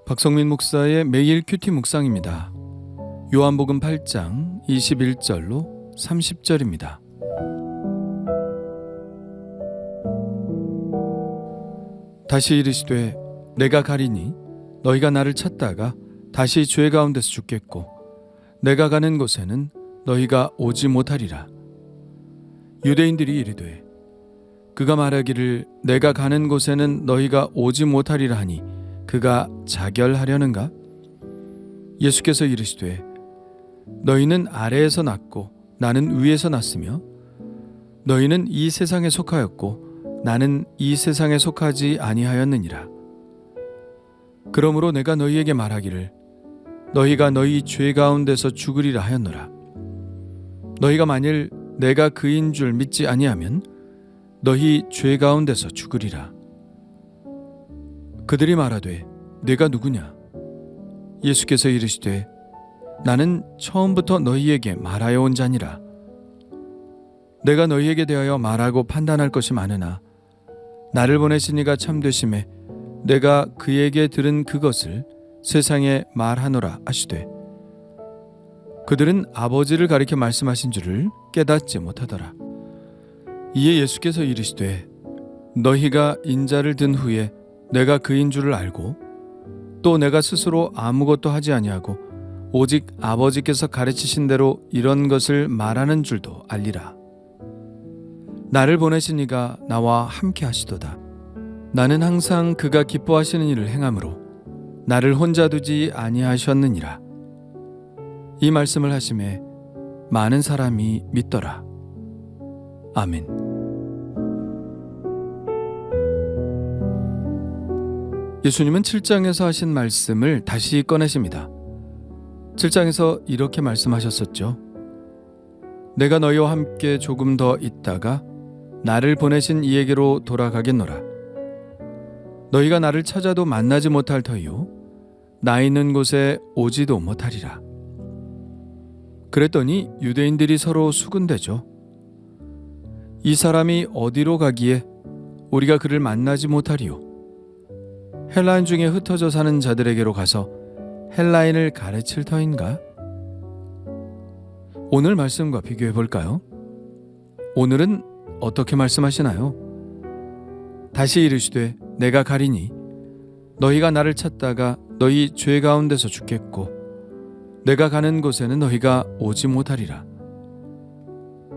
박성민 목사의 매일 큐티 묵상입니다. 요한복음 8장 21절로 30절입니다. 다시 이르시되 내가 가리니 너희가 나를 찾다가 다시 죄 가운데서 죽겠고 내가 가는 곳에는 너희가 오지 못하리라. 유대인들이 이르되 그가 말하기를 내가 가는 곳에는 너희가 오지 못하리라 하니 그가 자결하려는가? 예수께서 이르시되 너희는 아래에서 났고 나는 위에서 났으며 너희는 이 세상에 속하였고 나는 이 세상에 속하지 아니하였느니라. 그러므로 내가 너희에게 말하기를 너희가 너희 죄 가운데서 죽으리라 하였노라. 너희가 만일 내가 그인 줄 믿지 아니하면 너희 죄 가운데서 죽으리라. 그들이 말하되 내가 누구냐? 예수께서 이르시되 나는 처음부터 너희에게 말하여 온 자니라. 내가 너희에게 대하여 말하고 판단할 것이 많으나 나를 보내신 이가 참되심에 내가 그에게 들은 그것을 세상에 말하노라 하시되 그들은 아버지를 가리켜 말씀하신 줄을 깨닫지 못하더라. 이에 예수께서 이르시되 너희가 인자를 든 후에 내가 그인 줄을 알고 또 내가 스스로 아무것도 하지 아니하고 오직 아버지께서 가르치신 대로 이런 것을 말하는 줄도 알리라. 나를 보내신 이가 나와 함께 하시도다. 나는 항상 그가 기뻐하시는 일을 행함으로 나를 혼자 두지 아니하셨느니라. 이 말씀을 하심에 많은 사람이 믿더라. 아멘. 예수님은 7장에서 하신 말씀을 다시 꺼내십니다. 7장에서 이렇게 말씀하셨었죠. 내가 너희와 함께 조금 더 있다가 나를 보내신 이에게로 돌아가겠노라. 너희가 나를 찾아도 만나지 못할 터이요 나 있는 곳에 오지도 못하리라. 그랬더니 유대인들이 서로 수군대죠. 이 사람이 어디로 가기에 우리가 그를 만나지 못하리요? 헬라인 중에 흩어져 사는 자들에게로 가서 헬라인을 가르칠 터인가? 오늘 말씀과 비교해 볼까요? 오늘은 어떻게 말씀하시나요? 다시 이르시되 내가 가리니 너희가 나를 찾다가 너희 죄 가운데서 죽겠고 내가 가는 곳에는 너희가 오지 못하리라.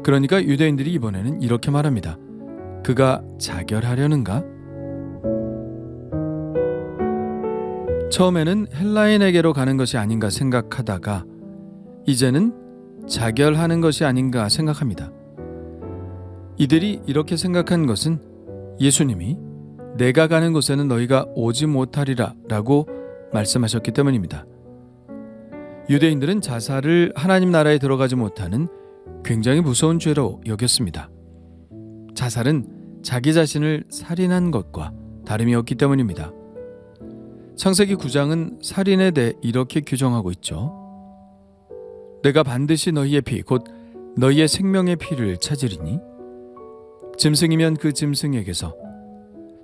그러니까 유대인들이 이번에는 이렇게 말합니다. 그가 자결하려는가? 처음에는 헬라인에게로 가는 것이 아닌가 생각하다가 이제는 자결하는 것이 아닌가 생각합니다. 이들이 이렇게 생각한 것은 예수님이 내가 가는 곳에는 너희가 오지 못하리라 라고 말씀하셨기 때문입니다. 유대인들은 자살을 하나님 나라에 들어가지 못하는 굉장히 무서운 죄로 여겼습니다. 자살은 자기 자신을 살인한 것과 다름이 없기 때문입니다. 창세기 9장은 살인에 대해 이렇게 규정하고 있죠. 내가 반드시 너희의 피, 곧 너희의 생명의 피를 찾으리니 짐승이면 그 짐승에게서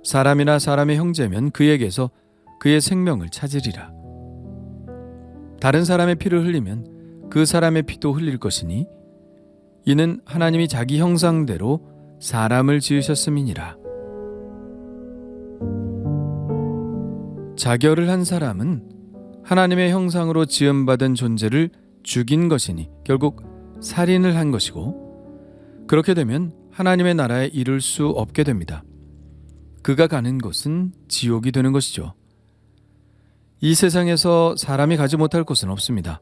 사람이나 사람의 형제면 그에게서 그의 생명을 찾으리라. 다른 사람의 피를 흘리면 그 사람의 피도 흘릴 것이니 이는 하나님이 자기 형상대로 사람을 지으셨음이니라. 자결을 한 사람은 하나님의 형상으로 지음받은 존재를 죽인 것이니 결국 살인을 한 것이고 그렇게 되면 하나님의 나라에 이를 수 없게 됩니다. 그가 가는 곳은 지옥이 되는 것이죠. 이 세상에서 사람이 가지 못할 곳은 없습니다.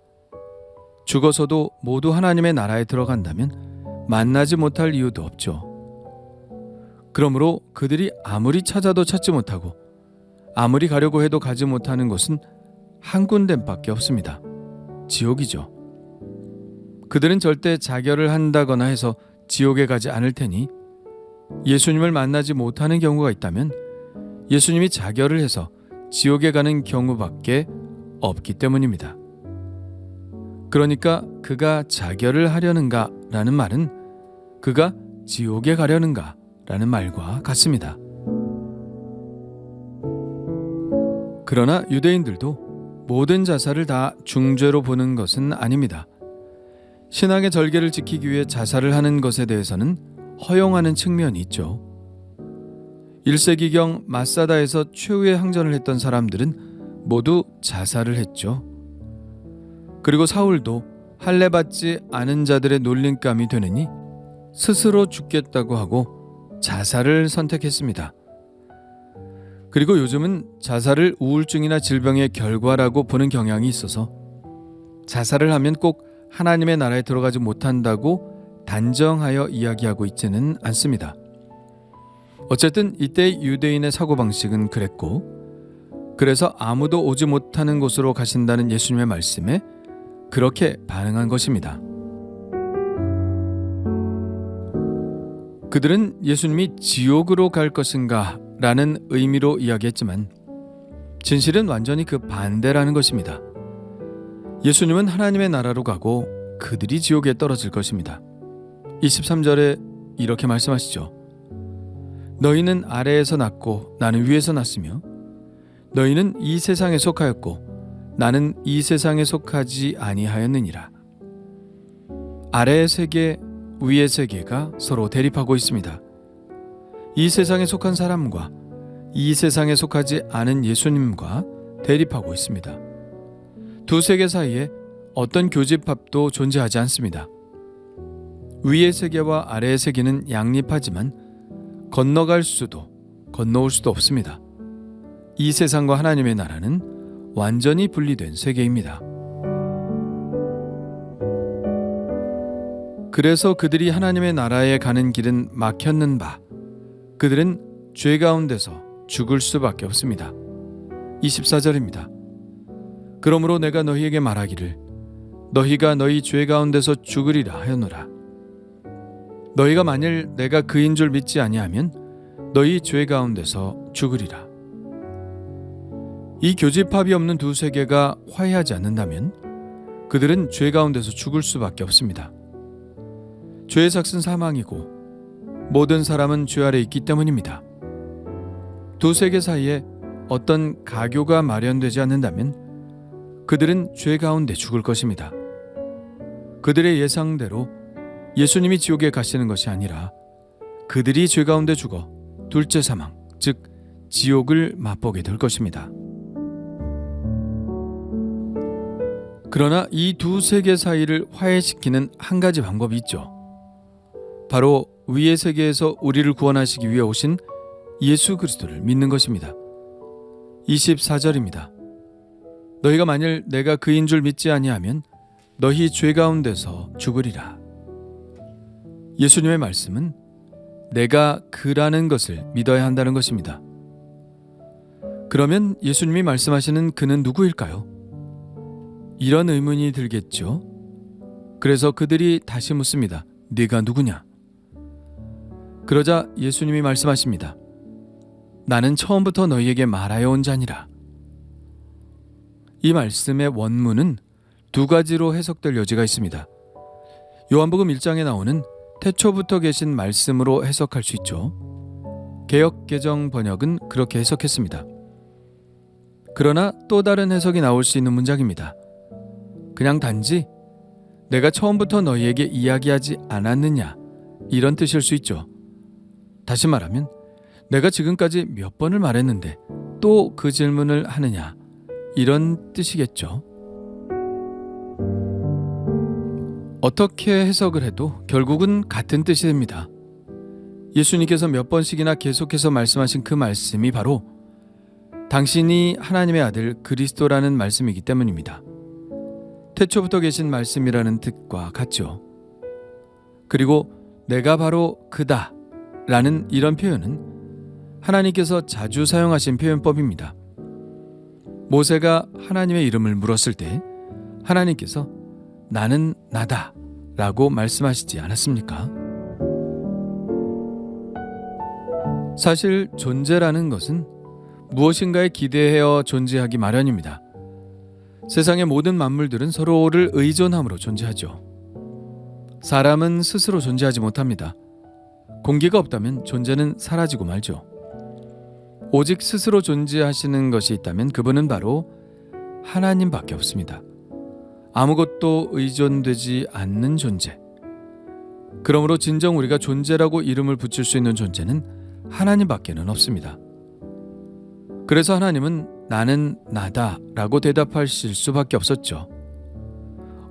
죽어서도 모두 하나님의 나라에 들어간다면 만나지 못할 이유도 없죠. 그러므로 그들이 아무리 찾아도 찾지 못하고 아무리 가려고 해도 가지 못하는 곳은 한 군데밖에 없습니다. 지옥이죠. 그들은 절대 자결을 한다거나 해서 지옥에 가지 않을 테니 예수님을 만나지 못하는 경우가 있다면 예수님이 자결을 해서 지옥에 가는 경우밖에 없기 때문입니다. 그러니까 그가 자결을 하려는가 라는 말은 그가 지옥에 가려는가 라는 말과 같습니다. 그러나 유대인들도 모든 자살을 다 중죄로 보는 것은 아닙니다. 신앙의 절개를 지키기 위해 자살을 하는 것에 대해서는 허용하는 측면이 있죠. 1세기경 마사다에서 최후의 항전을 했던 사람들은 모두 자살을 했죠. 그리고 사울도 할례받지 않은 자들의 놀림감이 되느니 스스로 죽겠다고 하고 자살을 선택했습니다. 그리고 요즘은 자살을 우울증이나 질병의 결과라고 보는 경향이 있어서 자살을 하면 꼭 하나님의 나라에 들어가지 못한다고 단정하여 이야기하고 있지는 않습니다. 어쨌든 이때 유대인의 사고방식은 그랬고, 그래서 아무도 오지 못하는 곳으로 가신다는 예수님의 말씀에 그렇게 반응한 것입니다. 그들은 예수님이 지옥으로 갈 것인가 라는 의미로 이야기했지만 진실은 완전히 그 반대라는 것입니다. 예수님은 하나님의 나라로 가고 그들이 지옥에 떨어질 것입니다. 23절에 이렇게 말씀하시죠. 너희는 아래에서 났고 나는 위에서 났으며 너희는 이 세상에 속하였고 나는 이 세상에 속하지 아니하였느니라. 아래의 세계, 위의 세계가 서로 대립하고 있습니다. 이 세상에 속한 사람과 이 세상에 속하지 않은 예수님과 대립하고 있습니다. 두 세계 사이에 어떤 교집합도 존재하지 않습니다. 위의 세계와 아래의 세계는 양립하지만 건너갈 수도 건너올 수도 없습니다. 이 세상과 하나님의 나라는 완전히 분리된 세계입니다. 그래서 그들이 하나님의 나라에 가는 길은 막혔는 바 그들은 죄 가운데서 죽을 수밖에 없습니다. 24절입니다. 그러므로 내가 너희에게 말하기를 너희가 너희 죄 가운데서 죽으리라 하였노라. 너희가 만일 내가 그인 줄 믿지 아니하면 너희 죄 가운데서 죽으리라. 이 교집합이 없는 두 세계가 화해하지 않는다면 그들은 죄 가운데서 죽을 수밖에 없습니다. 죄의 삭은 사망이고 모든 사람은 죄 아래 있기 때문입니다. 두 세계 사이에 어떤 가교가 마련되지 않는다면 그들은 죄 가운데 죽을 것입니다. 그들의 예상대로 예수님이 지옥에 가시는 것이 아니라 그들이 죄 가운데 죽어 둘째 사망, 즉 지옥을 맛보게 될 것입니다. 그러나 이 두 세계 사이를 화해시키는 한 가지 방법이 있죠. 바로 위의 세계에서 우리를 구원하시기 위해 오신 예수 그리스도를 믿는 것입니다. 24절입니다. 너희가 만일 내가 그인 줄 믿지 아니하면 너희 죄 가운데서 죽으리라. 예수님의 말씀은 내가 그라는 것을 믿어야 한다는 것입니다. 그러면 예수님이 말씀하시는 그는 누구일까요? 이런 의문이 들겠죠. 그래서 그들이 다시 묻습니다. 네가 누구냐? 그러자 예수님이 말씀하십니다. 나는 처음부터 너희에게 말하여 온 자니라. 이 말씀의 원문은 두 가지로 해석될 여지가 있습니다. 요한복음 1장에 나오는 태초부터 계신 말씀으로 해석할 수 있죠. 개역개정 번역은 그렇게 해석했습니다. 그러나 또 다른 해석이 나올 수 있는 문장입니다. 그냥 단지 내가 처음부터 너희에게 이야기하지 않았느냐 이런 뜻일 수 있죠. 다시 말하면 내가 지금까지 몇 번을 말했는데 또 그 질문을 하느냐 이런 뜻이겠죠. 어떻게 해석을 해도 결국은 같은 뜻이 됩니다. 예수님께서 몇 번씩이나 계속해서 말씀하신 그 말씀이 바로 당신이 하나님의 아들 그리스도라는 말씀이기 때문입니다. 태초부터 계신 말씀이라는 뜻과 같죠. 그리고 내가 바로 그다 라는 이런 표현은 하나님께서 자주 사용하신 표현법입니다. 모세가 하나님의 이름을 물었을 때 하나님께서 나는 나다 라고 말씀하시지 않았습니까? 사실 존재라는 것은 무엇인가에 기대하여 존재하기 마련입니다. 세상의 모든 만물들은 서로를 의존함으로 존재하죠. 사람은 스스로 존재하지 못합니다. 공기가 없다면 존재는 사라지고 말죠. 오직 스스로 존재하시는 것이 있다면 그분은 바로 하나님밖에 없습니다. 아무것도 의존되지 않는 존재. 그러므로 진정 우리가 존재라고 이름을 붙일 수 있는 존재는 하나님밖에는 없습니다. 그래서 하나님은 나는 나다 라고 대답하실 수밖에 없었죠.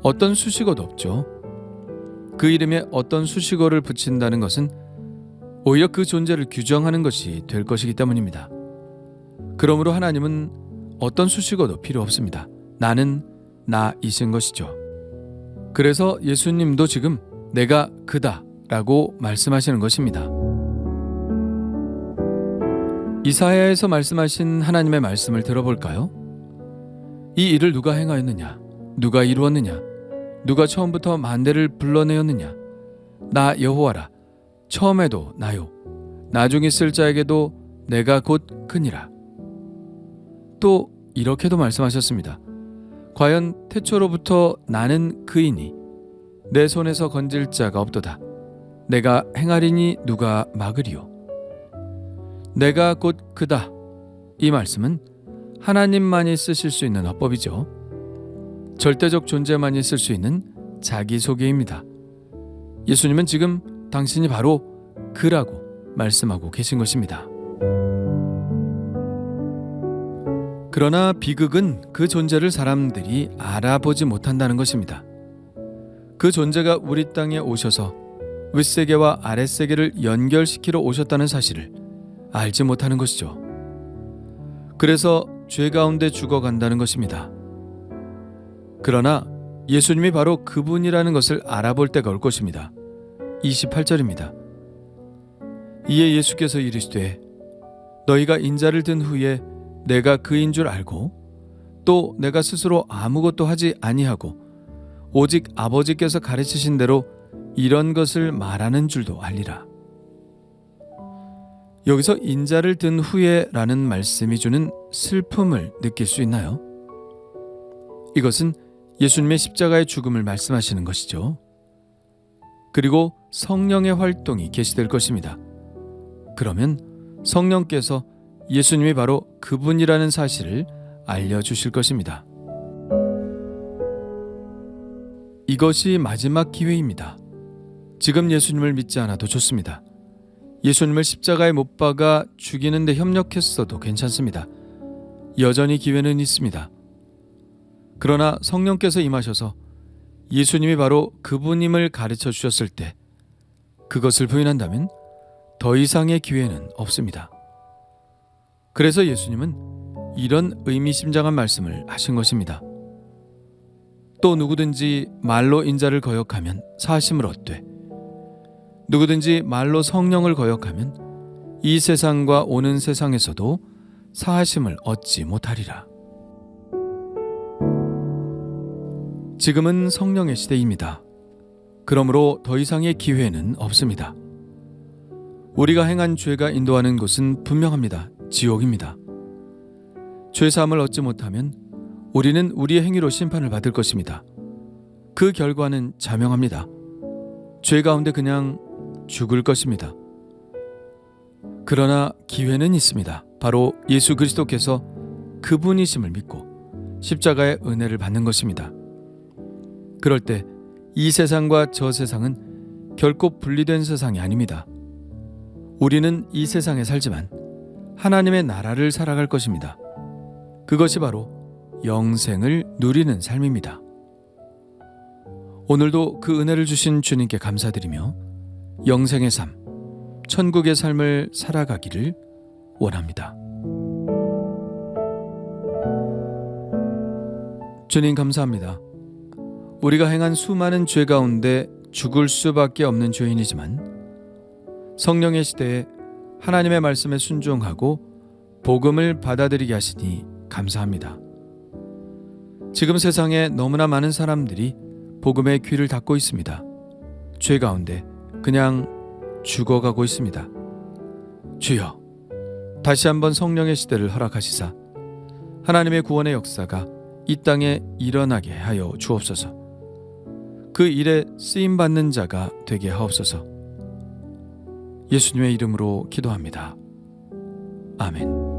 어떤 수식어도 없죠. 그 이름에 어떤 수식어를 붙인다는 것은 오히려 그 존재를 규정하는 것이 될 것이기 때문입니다. 그러므로 하나님은 어떤 수식어도 필요 없습니다. 나는 나이신 것이죠. 그래서 예수님도 지금 내가 그다 라고 말씀하시는 것입니다. 이사야에서 말씀하신 하나님의 말씀을 들어볼까요? 이 일을 누가 행하였느냐? 누가 이루었느냐? 누가 처음부터 만대를 불러내었느냐? 나 여호와라. 처음에도 나요. 나중에 쓸 자에게도 내가 곧 그니라. 또 이렇게도 말씀하셨습니다. 과연 태초로부터 나는 그이니 내 손에서 건질 자가 없도다. 내가 행하리니 누가 막으리요. 내가 곧 그다. 이 말씀은 하나님만이 쓰실 수 있는 어법이죠. 절대적 존재만이 쓸 수 있는 자기소개입니다. 예수님은 지금 당신이 바로 그라고 말씀하고 계신 것입니다. 그러나 비극은 그 존재를 사람들이 알아보지 못한다는 것입니다. 그 존재가 우리 땅에 오셔서 윗세계와 아랫세계를 연결시키러 오셨다는 사실을 알지 못하는 것이죠. 그래서 죄 가운데 죽어간다는 것입니다. 그러나 예수님이 바로 그분이라는 것을 알아볼 때가 올 것입니다. 28절입니다. 이에 예수께서 이르시되 너희가 인자를 든 후에 내가 그인 줄 알고 또 내가 스스로 아무것도 하지 아니하고 오직 아버지께서 가르치신 대로 이런 것을 말하는 줄도 알리라. 여기서 인자를 든 후에 라는 말씀이 주는 슬픔을 느낄 수 있나요? 이것은 예수님의 십자가의 죽음을 말씀하시는 것이죠. 그리고 성령의 활동이 계시될 것입니다. 그러면 성령께서 예수님이 바로 그분이라는 사실을 알려주실 것입니다. 이것이 마지막 기회입니다. 지금 예수님을 믿지 않아도 좋습니다. 예수님을 십자가에 못 박아 죽이는 데 협력했어도 괜찮습니다. 여전히 기회는 있습니다. 그러나 성령께서 임하셔서 예수님이 바로 그분임을 가르쳐 주셨을 때 그것을 부인한다면 더 이상의 기회는 없습니다. 그래서 예수님은 이런 의미심장한 말씀을 하신 것입니다. 또 누구든지 말로 인자를 거역하면 사심을 얻되 누구든지 말로 성령을 거역하면 이 세상과 오는 세상에서도 사하심을 얻지 못하리라. 지금은 성령의 시대입니다. 그러므로 더 이상의 기회는 없습니다. 우리가 행한 죄가 인도하는 곳은 분명합니다. 지옥입니다. 죄사함을 얻지 못하면 우리는 우리의 행위로 심판을 받을 것입니다. 그 결과는 자명합니다. 죄 가운데 그냥 죽을 것입니다. 그러나 기회는 있습니다. 바로 예수 그리스도께서 그분이심을 믿고 십자가의 은혜를 받는 것입니다. 그럴 때 이 세상과 저 세상은 결코 분리된 세상이 아닙니다. 우리는 이 세상에 살지만 하나님의 나라를 살아갈 것입니다. 그것이 바로 영생을 누리는 삶입니다. 오늘도 그 은혜를 주신 주님께 감사드리며 영생의 삶, 천국의 삶을 살아가기를 원합니다. 주님 감사합니다. 우리가 행한 수많은 죄 가운데 죽을 수밖에 없는 죄인이지만 성령의 시대에 하나님의 말씀에 순종하고 복음을 받아들이게 하시니 감사합니다. 지금 세상에 너무나 많은 사람들이 복음의 귀를 닫고 있습니다. 죄 가운데 그냥 죽어가고 있습니다. 주여, 다시 한번 성령의 시대를 허락하시사 하나님의 구원의 역사가 이 땅에 일어나게 하여 주옵소서. 그 일에 쓰임받는 자가 되게 하옵소서. 예수님의 이름으로 기도합니다. 아멘.